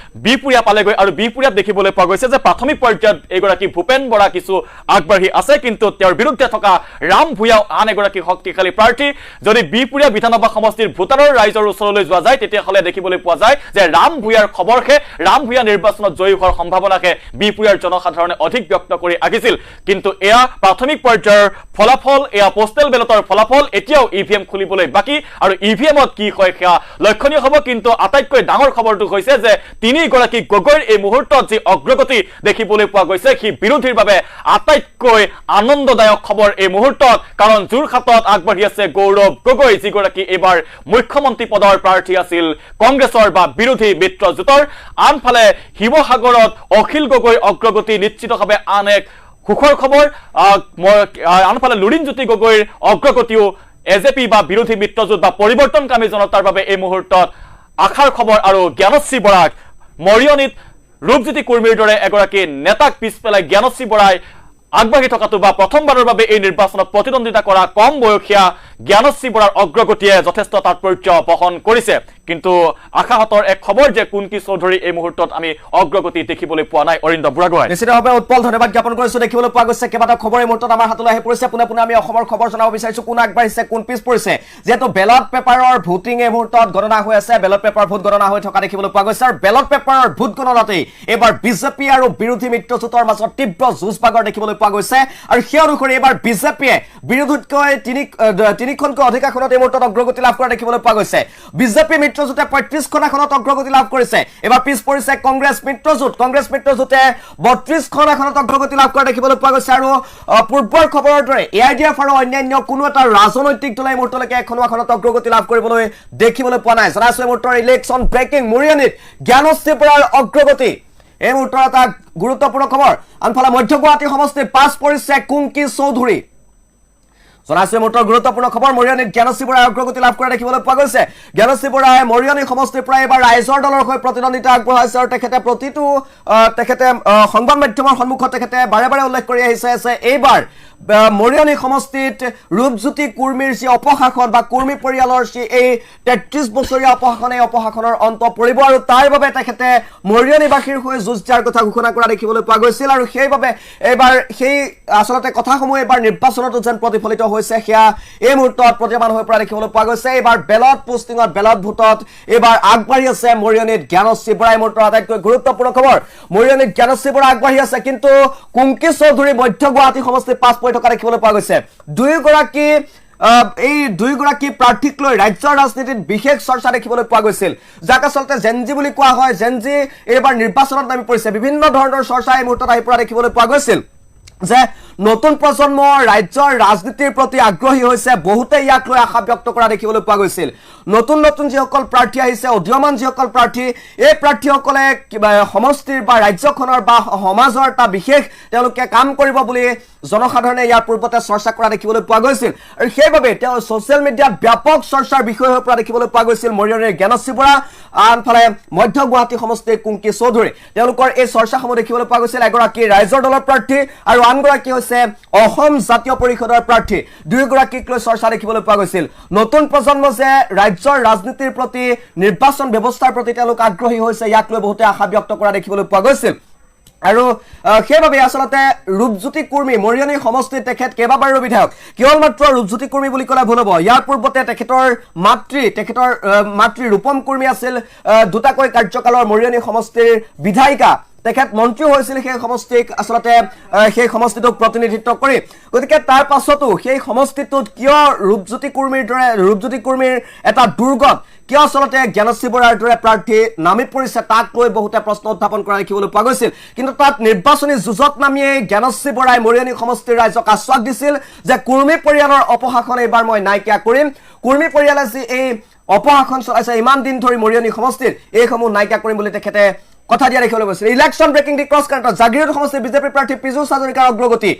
বিহপুৰীয়া পালেগৈ আৰু বিহপুৰীয়াত দেখিবলৈ পোৱা গৈছে যে প্ৰাথমিক পৰ্যায়ত এগৰাকী ভূপেন বৰা কিছু আগবাঢ়ি আছে কিন্তু তেওঁৰ বিৰুদ্ধে থকা ৰাম ভূঞাও আন এগৰাকী শক্তিশালী প্ৰাৰ্থী যদি বিহপুৰীয়া বিধানসভা সমষ্টিৰ ভোটাৰৰ ৰাইজৰ ওচৰলৈ যোৱা যায় তেতিয়াহ'লে দেখিবলৈ পোৱা যায় নাই যে ৰাম ভূঞাৰ খবৰহে ৰাম ভূঞা নিৰ্বাচনত জয়ী হোৱাৰ সম্ভাৱনাকে বিপুৰীয়াৰ জনসাধাৰণে অধিক ব্যক্ত কৰি আহিছিল কিন্তু এয়া প্ৰাথমিক পৰ্যায়ৰ ফলাফল এয়া পোষ্টেল বেলটৰ ফলাফল এতিয়াও ইভিএম খুলিবলৈ বাকি আৰু ইভিএমত কি হয় সেয়া লক্ষণীয় হ'ব কিন্তু আটাইতকৈ ডাঙৰ খবৰটো হৈছে যে তিনিগৰাকী গগৈৰ এই মুহূৰ্তত যি অগ্ৰগতি দেখিবলৈ পোৱা গৈছে সি বিৰোধীৰ বাবে আটাইতকৈ আনন্দদায়ক খবৰ এই মুহূৰ্তত কাৰণ যোৰহাটত আগবাঢ়ি আছে গৌৰৱ গগৈ যিগৰাকী এইবাৰ মুখ্যমন্ত্ৰী পদৰ প্ৰাৰ্থী আছিল কংগ্ৰেছৰ বা বিৰোধী মিত্ৰজোঁটৰ আনফালে শিৱসাগৰত অখিল গগৈ অগ্ৰগতি নিশ্চিতভাৱে আন এক সুখৰ খবৰ আনফালে লুৰিণজ্যোতি গগৈৰ অগ্ৰগতিও এজেপি বা বিৰোধী মিত্ৰজোঁট বা পৰিৱৰ্তনকামী জনতাৰ বাবে এই মুহূৰ্তত আশাৰ খবৰ আৰু জ্ঞানশ্ৰী বৰাক মৰিয়নিত ৰূপজ্যোতি কুৰ্মীৰ দৰে এগৰাকী নেতাক পিছ পেলাই জ্ঞানশ্ৰী বৰাই আগবাঢ়ি থকাটো বা প্ৰথমবাৰৰ বাবে এই নিৰ্বাচনত প্ৰতিদ্বন্দ্বিতা কৰা কম বয়সীয়া জ্ঞানশ্ৰী বৰাৰ অগ্ৰগতিয়ে যথেষ্ট তাৎপৰ্য বহন কৰিছে কিন্তু আশাহতৰ এক খবৰ যে কুন্কি চৌধুৰী এই মুহূৰ্তত আমি অগ্ৰগতি দেখিবলৈ পোৱা নাই অৰিন্দম বুঢ়াগোহাঁই নিশ্চিতভাৱে উৎপল ধন্যবাদ জ্ঞাপন কৰিছো দেখিবলৈ পোৱা গৈছে কেইবাটাও খবৰ এই মুহূৰ্তত আমাৰ হাতলৈ আহি পৰিছে পোনে পোনে আমি অসমৰ খবৰ জনাব বিচাৰিছো কোন আগবাঢ়িছে কোন পিছ পৰিছে যিহেতু বেলট পেপাৰৰ ভোটিং এই মুহূৰ্তত গণনা হৈ আছে বেলট পেপাৰ ভোট গণনা হৈ থকা দেখিবলৈ পোৱা গৈছে আৰু বেলট পেপাৰৰ ভোট গণনাতেই এইবাৰ বিজেপি আৰু বিৰোধী মিত্ৰজোঁটৰ মাজত তীব্ৰ যুঁজ বাগৰ দেখিবলৈ পোৱা গৈছে আৰু সেই অনুসৰি এইবাৰ বিজেপিয়ে বিৰোধীতকৈ তিনিখনকৈ অধিক আসনত এই মুহূৰ্তত অগ্ৰগতি লাভ কৰা দেখিবলৈ পোৱা গৈছে বিজেপি মিত্ৰজোঁটে ৩৫খন আসনত অগ্ৰগতি লাভ কৰিছে এবাৰ পিছ পৰিছে কংগ্ৰেছ মিত্ৰজোঁটে ৩২খন আসনত অগ্ৰগতি লাভ কৰা দেখিবলৈ পোৱা গৈছে আৰু পূৰ্বৰ খবৰৰ দৰে এআইডিএফ আৰু অন্যান্য কোনো এটা ৰাজনৈতিক দলে এই মুহূৰ্তলৈকে এখনো আসনত অগ্ৰগতি লাভ কৰিবলৈ দেখিবলৈ পোৱা নাই জনাইছো এই মুহূৰ্তৰ ইলেকশ্যন ব্ৰেকিং মৰিয়নিত জ্ঞানশ্ৰী বৰাৰ অগ্ৰগতি এই মুহূৰ্তৰ এটা গুৰুত্বপূৰ্ণ খবৰ আনফালে মধ্য গুৱাহাটী সমষ্টিত পাছ পৰিছে কুংকি চৌধুৰী জনাইছো এই মুহূৰ্তৰ গুৰুত্বপূৰ্ণ খবৰ মৰিয়নিত জ্ঞানশ্ৰী বৰাই অগ্ৰগতি লাভ কৰা দেখিবলৈ পোৱা গৈছে জ্ঞানশ্ৰী বৰাই মৰিয়নি সমষ্টিৰ পৰা এবাৰ ৰাইজৰ দলৰ হৈ প্ৰতিদ্বন্দ্বিতা আগবঢ়াইছে আৰু তেখেতে সংবাদ মাধ্যমৰ সন্মুখত তেখেতে বাৰে বাৰে উল্লেখ কৰি আহিছে এইবাৰ মৰিয়নি সমষ্টিত ৰূপজ্যোতি কুৰ্মীৰ যি অপশাসন বা কুৰ্মী পৰিয়ালৰ যি এই ৩৩ বছৰীয়া অপশাসন এই অপশাসনৰ অন্ত পৰিব আৰু তাৰ বাবে তেখেতে মৰিয়নিবাসীৰ হৈ যুঁজ দিয়াৰ কথা ঘোষণা কৰা দেখিবলৈ পোৱা গৈছিল আৰু সেইবাবে এইবাৰ সেই আচলতে কথাসমূহ এইবাৰ নিৰ্বাচনতো যেন প্ৰতিফলিত হৈছে সেয়া এই মুহূৰ্তত প্ৰতিমান হৈ পৰা দেখিবলৈ পোৱা গৈছে এইবাৰ বেলট পোষ্টিঙত বেলট ভোটত এইবাৰ আগবাঢ়ি আছে মৰিয়নিত জ্ঞানশ্ৰী বৰাই মুহূৰ্তৰ আটাইতকৈ গুৰুত্বপূৰ্ণ খবৰ মৰিয়নিত জ্ঞানশ্ৰী বৰা আগবাঢ়ি আছে কিন্তু কুংকি চৌধুৰী মধ্য গুৱাহাটী সমষ্টিত পাছ পৰি থকা দেখিবলৈ পোৱা গৈছে দুয়োগৰাকী প্ৰাৰ্থীক লৈ ৰাজ্যৰ ৰাজনীতিত বিশেষ চৰ্চা দেখিবলৈ পোৱা গৈছিল যাক আচলতে জেনজি বুলি কোৱা হয় জেনজি এইবাৰ নিৰ্বাচনত নামি পৰিছে বিভিন্ন ধৰণৰ চৰ্চা এই মুহূৰ্তত আহি পৰা দেখিবলৈ পোৱা গৈছিল যে নতুন প্ৰজন্ম ৰাজ্যৰ ৰাজনীতিৰ প্ৰতি আগ্ৰহী হৈছে বহুতে ইয়াক লৈ আশা ব্যক্ত কৰা দেখিবলৈ পোৱা গৈছিল নতুন যিসকল প্ৰাৰ্থী আহিছে উদীয়মান যিসকল প্ৰাৰ্থী এই প্ৰাৰ্থীসকলে সমষ্টিৰ বা ৰাজ্যখনৰ বা সমাজৰ এটা বিশেষ তেওঁলোকে কাম কৰিব বুলি জনসাধাৰণে ইয়াৰ পূৰ্বতে চৰ্চা কৰা দেখিবলৈ পোৱা গৈছিল আৰু সেইবাবে তেওঁ ছ'চিয়েল মিডিয়াত ব্যাপক চৰ্চাৰ বিষয় হৈ পৰা দেখিবলৈ পোৱা গৈছিল মৰিয়নিৰ জ্ঞানশ্ৰী বৰা আনফালে মধ্য গুৱাহাটী সমষ্টিৰ কুংকি চৌধুৰী তেওঁলোকৰ এই চৰ্চাসমূহ দেখিবলৈ পোৱা গৈছিল এগৰাকী ৰাইজৰ দলৰ প্ৰাৰ্থী আৰু আনগৰাকী হৈছে অসম জাতীয় পৰিষদৰ প্ৰাৰ্থী দুয়োগৰাকীক লৈ চৰ্চা দেখিবলৈ পোৱা গৈছিল নতুন প্ৰজন্ম যে ৰাজ্যৰ ৰাজনীতিৰ প্ৰতি নিৰ্বাচন ব্যৱস্থাৰ প্ৰতি তেওঁলোক আগ্ৰহী হৈছে ইয়াক লৈ বহুতে আশা ব্যক্ত কৰা দেখিবলৈ পোৱা গৈছিল আৰু সেইবাবে আচলতে ৰূপজ্যোতি কুৰ্মী মৰিয়নি সমষ্টিত তেখেত কেইবাবাৰো বিধায়ক কেৱল মাত্ৰ ৰূপজ্যোতি কুৰ্মী বুলি ক'লে ভুল হ'ব ইয়াৰ পূৰ্বতে তেখেতৰ মাতৃ ৰূপম কুৰ্মী আছিল দুটাকৈ কাৰ্যকালৰ মৰিয়নি সমষ্টিৰ বিধায়িকা তেখেত মন্ত্ৰী হৈছিল সেই সমষ্টিক আচলতে সেই সমষ্টিটোক প্ৰতিনিধিত্ব কৰি গতিকে তাৰ পাছতো সেই সমষ্টিটোত কিয় ৰূপজ্যোতি কুৰ্মীৰ এটা দুৰ্গত কিয় আচলতে জ্ঞানশ্ৰী বৰাৰ দৰে প্ৰাৰ্থী নামি পৰিছে তাক লৈ বহুতে প্ৰশ্ন উত্থাপন কৰা দেখিবলৈ পোৱা গৈছিল কিন্তু তাত নিৰ্বাচনী যুঁজত নামিয়েই জ্ঞানশ্ৰী বৰাই মৰিয়নি সমষ্টিৰ ৰাইজক আশ্বাস দিছিল যে কুৰ্মী পৰিয়ালৰ অপশাসন এইবাৰ মই নাইকিয়া কৰিম কুৰ্মী পৰিয়ালে যি এই অপশাসন চলাইছে ইমান দিন ধৰি মৰিয়নি সমষ্টিত এইসমূহ নাইকিয়া কৰিম বুলি তেখেতে কথা দিয়া দেখিবলৈ গৈছিল ইলেকশ্যন ব্ৰেকিং দি ক্ৰছ কাৰেণ্টত জাগিৰোড সমষ্টিৰ বিজেপি প্ৰাৰ্থী পীযুষ হাজৰিকাৰ অগ্ৰগতি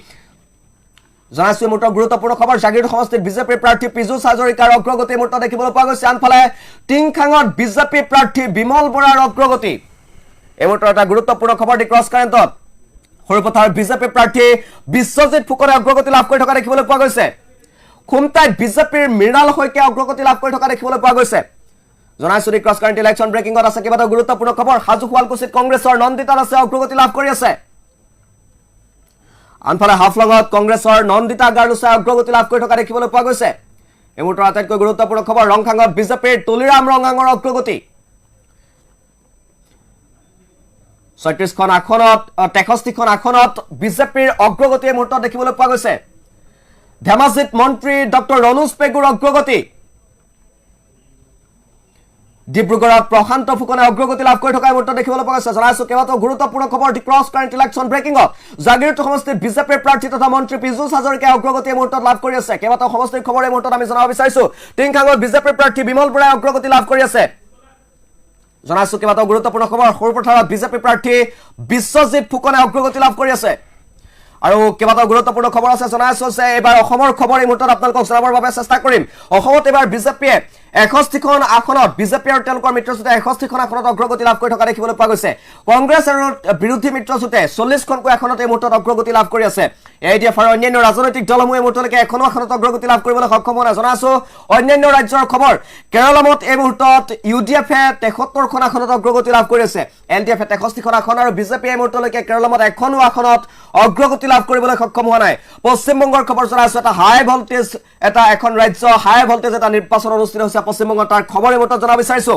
জনাইছো মুহূৰ্তৰ গুৰুত্বপূৰ্ণ খবৰ জাগিৰোড সমষ্টিত বিজেপিৰ প্ৰাৰ্থী পীযুষ হাজৰিকাৰ অগ্ৰগতি মুহূৰ্ত দেখিবলৈ পোৱা গৈছে আনফালে টিংখাঙত বিজেপি প্ৰাৰ্থী বিমল বৰাৰ অগ্ৰগতি এই মুহূৰ্তৰ এটা গুৰুত্বপূৰ্ণ খবৰ দি ক্ৰছ কাৰেণ্টত সৰুপথাৰ বিজেপি প্ৰাৰ্থী বিশ্বজিৎ ফুকনে অগ্ৰগতি লাভ কৰি থকা দেখিবলৈ পোৱা গৈছে খুমটাইত বিজেপিৰ মৃণাল শইকীয়া অগ্ৰগতি লাভ কৰি থকা দেখিবলৈ পোৱা গৈছে জনাইছো দি ক্ৰছ কাৰেণ্ট ইলেকশ্যন ব্ৰেকিংত আছে কেইবাটাও গুৰুত্বপূৰ্ণ খবৰ হাজো শুৱালকুছিত কংগ্ৰেছৰ নন্দিতা দাসে অগ্ৰগতি লাভ কৰি আছে আনফালে হাফলঙত কংগ্ৰেছৰ নন্দিতা গাৰ্লুছে অগ্ৰগতি লাভ কৰি থকা দেখিবলৈ পোৱা গৈছে এই মুহূৰ্তৰ আটাইতকৈ গুৰুত্বপূৰ্ণ খবৰ ৰংখাঙত বিজেপিৰ তুলিৰাম ৰঙাঙৰ অগ্ৰগতি 37খন আসনত 63খন আসনত বিজেপিৰ অগ্ৰগতি এই মুহূৰ্তত দেখিবলৈ পোৱা গৈছে ধেমাজিত মন্ত্ৰী ডক্টৰ ৰণোজ পেগুৰ অগ্ৰগতি ডিব্ৰুগড়ত প্ৰশান্ত ফুকনে অগ্ৰগতি লাভ কৰি থকা এই মুহূৰ্তত দেখিবলৈ পোৱা গৈছে জনাইছো কেইবাটাও গুৰুত্বপূৰ্ণ খবৰ দি ক্ৰছ কাৰেণ্ট ইলেকশ্যন ব্ৰেকিংত জাগিৰোড সমষ্টিত বিজেপিৰ প্ৰাৰ্থী তথা মন্ত্ৰী পীযুষ হাজৰিকাই অগ্ৰগতি এই মুহূৰ্তত লাভ কৰি আছে কেইবাটাও সমষ্টিৰ খবৰ এই মুহূৰ্তত আমি জনাব বিচাৰিছো টিংখাঙত বিজেপিৰ প্ৰাৰ্থী বিমল বৰাই অগ্ৰগতি লাভ কৰি আছে জনাইছো কেইবাটাও গুৰুত্বপূৰ্ণ খবৰ সৰুপথাৰত বিজেপি প্ৰাৰ্থী বিশ্বজিৎ ফুকনে অগ্ৰগতি লাভ কৰি আছে আৰু কেইবাটাও গুৰুত্বপূৰ্ণ খবৰ আছে জনাইছো যে এবাৰ অসমৰ খবৰ এই মুহূৰ্তত আপোনালোকক জনাবৰ বাবে চেষ্টা কৰিম অসমত এবাৰ বিজেপিয়ে 61খন আসনত বিজেপি আৰু তেওঁলোকৰ মিত্ৰজোঁটে 61খন আসনত অগ্ৰগতি লাভ কৰি থকা দেখিবলৈ পোৱা গৈছে কংগ্ৰেছ আৰু বিৰোধী মিত্ৰজোঁটে 40খনকৈ আসনত এই মুহূৰ্তত অগ্ৰগতি লাভ কৰি আছে এডিএফ আৰু অন্যান্য ৰাজনৈতিক দলসমূহে এই মুহূৰ্তলৈকে এখনো আসনত অগ্ৰগতি লাভ কৰিবলৈ সক্ষম হোৱা নাই জনাইছো অন্যান্য ৰাজ্যৰ খবৰ কেৰালামত এই মুহূৰ্তত ইউডিএফে 73খন আসনত অগ্ৰগতি লাভ কৰি আছে এলডিএফে 63খন আসন আৰু বিজেপি এই মুহূৰ্তলৈকে কেৰালামত এখনো আসনত অগ্ৰগতি লাভ কৰিবলৈ সক্ষম হোৱা নাই পশ্চিমবংগৰ খবৰ জনাইছো এটা হাই ভল্টেজ এটা এখন ৰাজ্য হাই ভল্টেজ এটা নিৰ্বাচন অনুষ্ঠিত হৈছে পশ্চিমবংগৰ তাৰ খবৰ এই মুহূৰ্তত জনাব বিচাৰিছো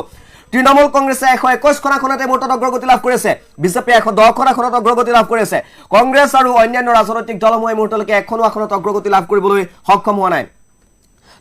তৃণমূল কংগ্ৰেছে 121খন আসনত এই মুহূৰ্তত অগ্ৰগতি লাভ কৰিছে বিজেপি 110খন আসনত অগ্ৰগতি লাভ কৰিছে কংগ্ৰেছ আৰু অন্যান্য ৰাজনৈতিক দলসমূহে এই মুহূৰ্তলৈকে এখনো আসনত অগ্ৰগতি লাভ কৰিবলৈ সক্ষম হোৱা নাই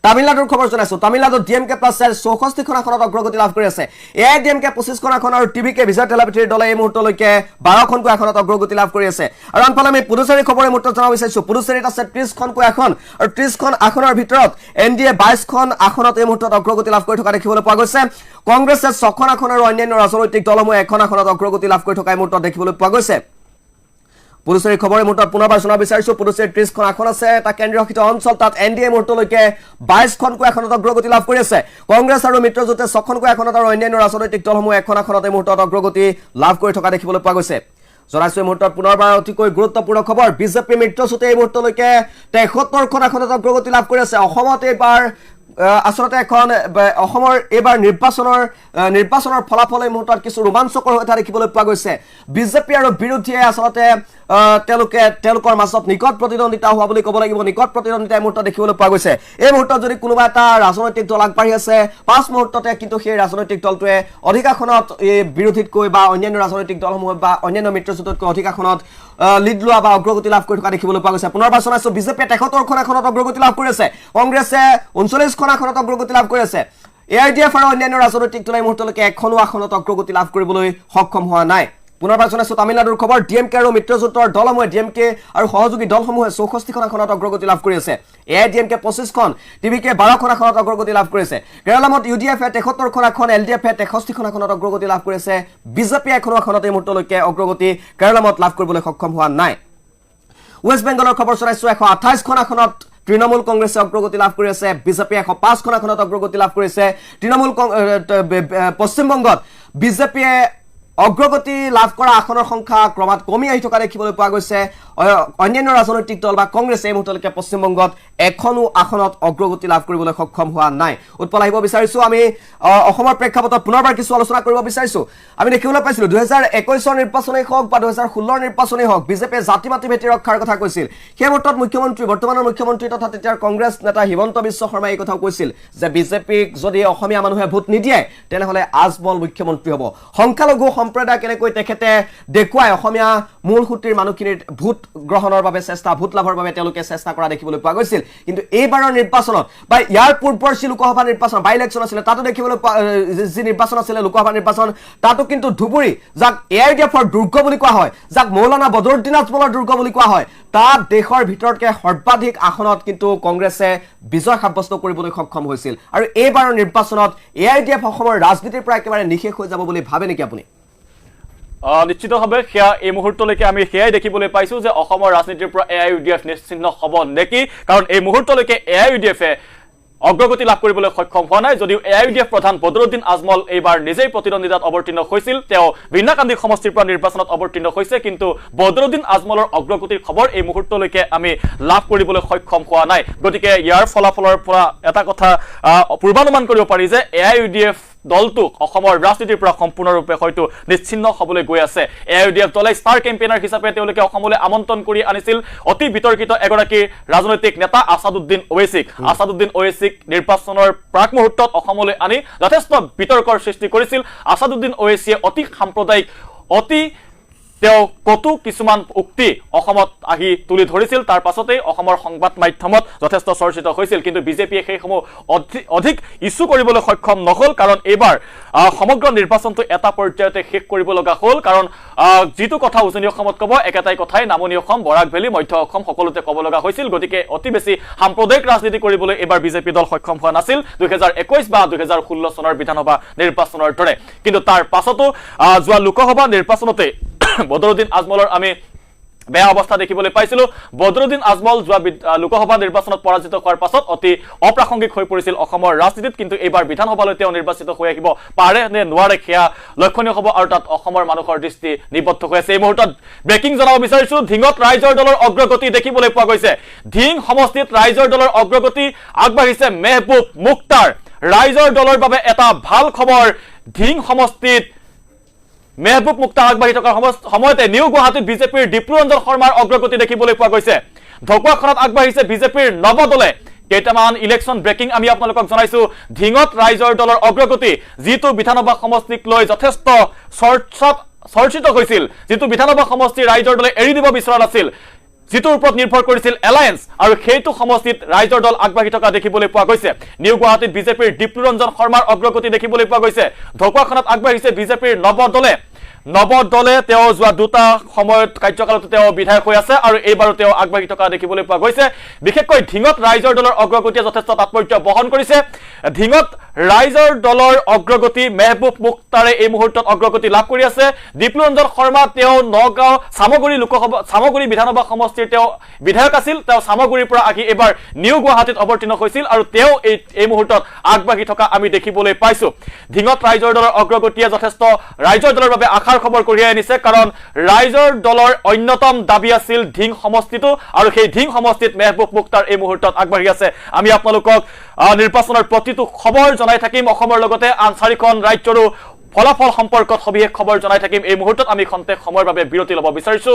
তামিলনাডুৰ খবৰ জনাইছো তামিলনাডুত ডিএমকে প্লাছ 64খন আসনত অগ্ৰগতি লাভ কৰি আছে এআইডিএমকে 25খন আসন আৰু টিভিকে বিজয় তেলাপতিৰ দলে এই মুহূৰ্তলৈকে 12খনকৈ আসনত অগ্ৰগতি লাভ কৰি আছে আৰু আনফালে আমি পুডুচেৰী খবৰ এই মুহূৰ্তত জনাব বিচাৰিছো পুডুচেৰীত আছে 30খনকৈ আসন আৰু 30খন আসনৰ ভিতৰত এনডিএ 22খন আসনত এই মুহূৰ্তত অগ্ৰগতি লাভ কৰি থকা দেখিবলৈ পোৱা গৈছে কংগ্ৰেছে 6খন আসন আৰু অন্যান্য ৰাজনৈতিক দলসমূহে এখন আসনত অগ্ৰগতি লাভ কৰি থকা এই মুহূৰ্তত দেখিবলৈ পোৱা গৈছে পুডুচেৰী খবৰ এই মুহূৰ্তত পুনৰবাৰ জনাব বিচাৰিছো পুডুচেৰীত 30খন আসন আছে এটা কেন্দ্ৰীয় শাসিত অঞ্চল তাত এনডিএ মুহূৰ্তলৈকে 22খনকৈ আসনত অগ্ৰগতি লাভ কৰি আছে কংগ্ৰেছ আৰু মিত্ৰজোঁটে 6খনকৈ আসনত আৰু অন্যান্য ৰাজনৈতিক দলসমূহে এখন আসনত এই মুহূৰ্তত অগ্ৰগতি লাভ কৰি থকা দেখিবলৈ পোৱা গৈছে জনাইছো এই মুহূৰ্তত পুনৰবাৰ অতিকৈ গুৰুত্বপূৰ্ণ খবৰ বিজেপি মিত্ৰজোঁটে এই মুহূৰ্তলৈকে 73খন আসনত অগ্ৰগতি লাভ কৰি আছে অসমত এইবাৰ আসলতে এখন অসমৰ এইবাৰ নিৰ্বাচনৰ ফলাফল এই মুহূৰ্তত কিছু ৰোমাঞ্চকৰ হৈ থকা দেখিবলৈ পোৱা গৈছে বিজেপি আৰু বিৰোধীয়ে আসলতে তেওঁলোকৰ মাজত নিকট প্ৰতিদ্বন্দ্বিতা হোৱা বুলি ক'ব লাগিব নিকট প্ৰতিদ্বন্দ্বিতা এই মুহূৰ্তত দেখিবলৈ পোৱা গৈছে এই মুহূৰ্তত যদি কোনোবা এটা ৰাজনৈতিক দল আগবাঢ়ি আছে পাঁচ মুহূৰ্ততে কিন্তু সেই ৰাজনৈতিক দলটোৱে অধিক আসনত বিৰোধীতকৈ বা অন্যান্য ৰাজনৈতিক দলসমূহ বা অন্যান্য মিত্ৰজোঁটতকৈ অধিক আসনত লিড লোৱা বা অগ্ৰগতি লাভ কৰি থকা দেখিবলৈ পোৱা গৈছে পুনৰবাৰ জনাইছো বিজেপিয়ে 73খন আসনত অগ্ৰগতি লাভ কৰি আছে কংগ্ৰেছে 39খন আসনত অগ্ৰগতি লাভ কৰি আছে এআইডিএফ আৰু অন্যান্য ৰাজনৈতিক দলে এই মুহূৰ্তলৈকে এখনো আসনত অগ্ৰগতি লাভ কৰিবলৈ সক্ষম হোৱা নাই পুনৰবাৰ জনাইছো তামিলনাডুৰ খবৰ ডিএমকে আৰু মিত্ৰজোঁটৰ দলসমূহে ডিএমকে আৰু সহযোগী দলসমূহে 64খন আসনত অগ্ৰগতি লাভ কৰি আছে এআইডিএমকে 25খন টিভিকে 12খন আসনত অগ্ৰগতি লাভ কৰিছে কেৰালামত ইউডিএফে 73খন আসন এলডিএফে 63খন আসনত অগ্ৰগতি লাভ কৰিছে বিজেপি এখনো আসনত এই মুহূৰ্তলৈকে অগ্ৰগতি কেৰালামত লাভ কৰিবলৈ সক্ষম হোৱা নাই ৱেষ্ট বেংগলৰ খবৰ জনাইছো 128খন আসনত তৃণমূল কংগ্ৰেছে অগ্ৰগতি লাভ কৰি আছে বিজেপি 105খন আসনত অগ্ৰগতি লাভ কৰিছে তৃণমূল পশ্চিমবংগত বিজেপিয়ে অগ্ৰগতি লাভ কৰা আসনৰ সংখ্যা ক্ৰমাৎ কমি আহি থকা দেখিবলৈ পোৱা গৈছে অন্যান্য ৰাজনৈতিক দল বা কংগ্ৰেছে এই মুহূৰ্তলৈকে পশ্চিমবংগত এখনো আসনত অগ্ৰগতি লাভ কৰিবলৈ সক্ষম হোৱা নাই উৎপল আহিব বিচাৰিছো আমি অসমৰ প্ৰেক্ষাপটত পুনৰবাৰ কিছু আলোচনা কৰিব বিচাৰিছো আমি দেখিবলৈ পাইছিলো 2021ৰ নিৰ্বাচনেই হওক বা 2016ৰ নিৰ্বাচনেই হওক বিজেপিয়ে জাতি মাতি ভেটি ৰক্ষাৰ কথা কৈছিল সেই মুহূৰ্তত মুখ্যমন্ত্ৰী বৰ্তমানৰ মুখ্যমন্ত্ৰী তথা তেতিয়াৰ কংগ্ৰেছ নেতা হিমন্ত বিশ্ব শৰ্মাই এই কথাও কৈছিল যে বিজেপিক যদি অসমীয়া মানুহে ভোট নিদিয়ে তেনেহলে আজমল মুখ্যমন্ত্ৰী হ'ব সংখ্যালঘু সম্প্ৰদায় কেনেকৈ তেখেতে দেখুৱাই অসমীয়া মূল সুতিৰ মানুহখিনিৰ ভোট গ্ৰহণৰ বাবে ভোট লাভৰ বাবে তেওঁলোকে চেষ্টা কৰা দেখিবলৈ পোৱা গৈছিল কিন্তু এইবাৰৰ নিৰ্বাচনত বা ইয়াৰ পূৰ্বৰ যি লোকসভা নিৰ্বাচন বাই ইলেকশ্যন আছিলে তাতো দেখিবলৈ যি নিৰ্বাচন আছিলে লোকসভা নিৰ্বাচন তাতো কিন্তু ধুবুৰী যাক এআইডিএফৰ দুৰ্গ বুলি কোৱা হয় যাক মৌলানা বদৰুদ্দিন আজমলৰ দুৰ্গ বুলি কোৱা হয় তাত দেশৰ ভিতৰতকৈ সৰ্বাধিক আসনত কিন্তু কংগ্ৰেছে বিজয় সাব্যস্ত কৰিবলৈ সক্ষম হৈছিল আৰু এইবাৰৰ নিৰ্বাচনত এআইডিএফ অসমৰ ৰাজনীতিৰ পৰা একেবাৰে নিশেষ হৈ যাব বুলি ভাবে নেকি আপুনি নিশ্চিতভাৱে সেয়া এই মুহূৰ্তলৈকে আমি সেয়াই দেখিবলৈ পাইছো যে অসমৰ ৰাজনীতিৰ পৰা এআইইউডিএফ নিশ্চিহ্ন হ'ব নেকি কাৰণ এই মুহূৰ্তলৈকে এআইইউডিএফে অগ্ৰগতি লাভ কৰিবলৈ সক্ষম হোৱা নাই যদিও এআইইউডিএফ প্ৰধান বদৰুদ্দিন আজমল এইবাৰ নিজেই প্ৰতিদ্বন্দ্বিতাত অৱতীৰ্ণ হৈছিল তেওঁ বিনাকান্দি সমষ্টিৰ পৰা নিৰ্বাচনত অৱতীৰ্ণ হৈছে কিন্তু বদৰুদ্দিন আজমলৰ অগ্ৰগতিৰ খবৰ এই মুহূৰ্তলৈকে আমি লাভ কৰিবলৈ সক্ষম হোৱা নাই গতিকে ইয়াৰ ফলাফলৰ পৰা এটা কথা পূৰ্বানুমান কৰিব পাৰি যে এআইইউডিএফ দলটোক অসমৰ ৰাজনীতিৰ পৰা সম্পূৰ্ণৰূপে হয়তো নিশ্চিহ্ন হ'বলৈ গৈ আছে এআইইউডিএফ দলে ষ্টাৰ কেম্পেইনাৰ হিচাপে তেওঁলোকে অসমলৈ আমন্ত্ৰণ কৰি আনিছিল অতি বিতৰ্কিত এগৰাকী ৰাজনৈতিক নেতা আছাদুদ্দিন ওৱেইছিক নিৰ্বাচনৰ প্ৰাক মুহূৰ্তত অসমলৈ আনি যথেষ্ট বিতৰ্কৰ সৃষ্টি কৰিছিল আছাদুদ্দিন ওৱেইছিয়ে অতি সাম্প্ৰদায়িক অতি তেওঁ কতো কিছুমান উক্তি অসমত আহি তুলি ধৰিছিল তাৰ পাছতেই অসমৰ সংবাদ মাধ্যমত যথেষ্ট চৰ্চিত হৈছিল কিন্তু বিজেপিয়ে সেইসমূহ অধিক ইস্যু কৰিবলৈ সক্ষম নহল কাৰণ এইবাৰ সমগ্ৰ নিৰ্বাচনটো এটা পৰ্যায়তে শেষ কৰিব লগা হ'ল কাৰণ যিটো কথা উজনি অসমত ক'ব একেটাই কথাই নামনি অসম বৰাক ভেলী মধ্য অসম সকলোতে ক'ব লগা হৈছিল গতিকে অতি বেছি সাম্প্ৰদায়িক ৰাজনীতি কৰিবলৈ এইবাৰ বিজেপি দল সক্ষম হোৱা নাছিল 2021 বা 2016 চনৰ বিধানসভা নিৰ্বাচনৰ দৰে কিন্তু তাৰ পাছতো যোৱা লোকসভা নিৰ্বাচনতে বদৰুদ্দিন আজমলৰ আমি বেয়া অৱস্থা দেখিবলৈ পাইছিলো বদৰুদ্দিন আজমল যোৱা লোকসভা নিৰ্বাচনত পৰাজিত হোৱাৰ পাছত অতি অপ্ৰাসংগিক হৈ পৰিছিল অসমৰ ৰাজনীতিত কিন্তু এইবাৰ বিধানসভালৈ তেওঁ নিৰ্বাচিত হৈ আহিব পাৰে নে নোৱাৰে সেয়া লক্ষণীয় হ'ব আৰু তাত অসমৰ মানুহৰ দৃষ্টি নিবদ্ধ হৈ আছে এই মুহূৰ্তত ব্ৰেকিং জনাব বিচাৰিছো ধিঙত ৰাইজৰ দলৰ অগ্ৰগতি দেখিবলৈ পোৱা গৈছে ধিং সমষ্টিত ৰাইজৰ দলৰ অগ্ৰগতি আগবাঢ়িছে মেহবুব মুখতাৰ ৰাইজৰ দলৰ বাবে এটা ভাল খবৰ ধিং সমষ্টিত মেহবুব মুখতাৰ আগবাঢ়ি থকাৰ সময়তে নিউ গুৱাহাটীত বিজেপিৰ ডিপ্লুৰঞ্জন শৰ্মাৰ অগ্ৰগতি দেখিবলৈ পোৱা গৈছে ঢকুৱাখনত আগবাঢ়িছে বিজেপিৰ নৱদলে কেইটামান ইলেকশ্যন ব্ৰেকিং আমি আপোনালোকক জনাইছো ধিঙত ৰাইজৰ দলৰ অগ্ৰগতি যিটো বিধানসভা সমষ্টিক লৈ যথেষ্ট চৰ্চিত হৈছিল যিটো বিধানসভা সমষ্টি ৰাইজৰ দলে এৰি দিব বিচৰা নাছিল যিটোৰ ওপৰত নিৰ্ভৰ কৰিছিল এলায়েন্স আৰু সেইটো সমষ্টিত ৰাইজৰ দল আগবাঢ়ি থকা দেখিবলৈ পোৱা গৈছে নিউ গুৱাহাটীত বিজেপিৰ ডিপ্লুৰঞ্জন শৰ্মাৰ অগ্ৰগতি দেখিবলৈ পোৱা গৈছে ঢকুৱাখনত আগবাঢ়িছে বিজেপিৰ নৱদলে তেওঁ যোৱা দুটা সময়ত কাৰ্যকালতো তেওঁ বিধায়ক হৈ আছে আৰু এইবাৰো তেওঁ আগবাঢ়ি থকা দেখিবলৈ পোৱা গৈছে বিশেষকৈ ধিঙত ৰাইজৰ দলৰ অগ্ৰগতিয়ে যথেষ্ট তাৎপৰ্য বহন কৰিছে ধিঙত ৰাইজৰ দলৰ অগ্ৰগতি মেহবুব মুখতাৰে এই মুহূৰ্তত অগ্ৰগতি লাভ কৰি আছে ডিপ্লুৰঞ্জন শৰ্মা তেওঁ নগাঁও চামগুৰি বিধানসভা সমষ্টিৰ তেওঁ বিধায়ক আছিল তেওঁ চামগুৰিৰ পৰা আহি এবাৰ নিউ গুৱাহাটীত অৱতীৰ্ণ হৈছিল আৰু তেওঁ এই মুহূৰ্তত আগবাঢ়ি থকা আমি দেখিবলৈ পাইছো ধিঙত ৰাইজৰ দলৰ অগ্ৰগতিয়ে যথেষ্ট ৰাইজৰ দলৰ বাবে আশাৰ খবৰ কঢ়িয়াই আনিছে কাৰণ ৰাইজৰ দলৰ অন্যতম দাবী আছিল ধিং সমষ্টিটো আৰু সেই ধিং সমষ্টিত মেহবুব মুখতাৰ এই মুহূৰ্তত আগবাঢ়ি আছে আমি আপোনালোকক নিৰ্বাচনৰ প্ৰতিটো খবৰ জনাই থাকিম অসমৰ লগতে আন চাৰিখন ৰাজ্যৰো ফলাফল সম্পৰ্কত সবিশেষ খবৰ জনাই থাকিম এই মুহূৰ্তত আমি খন্তেক সময়ৰ বাবে বিৰতি ল'ব বিচাৰিছো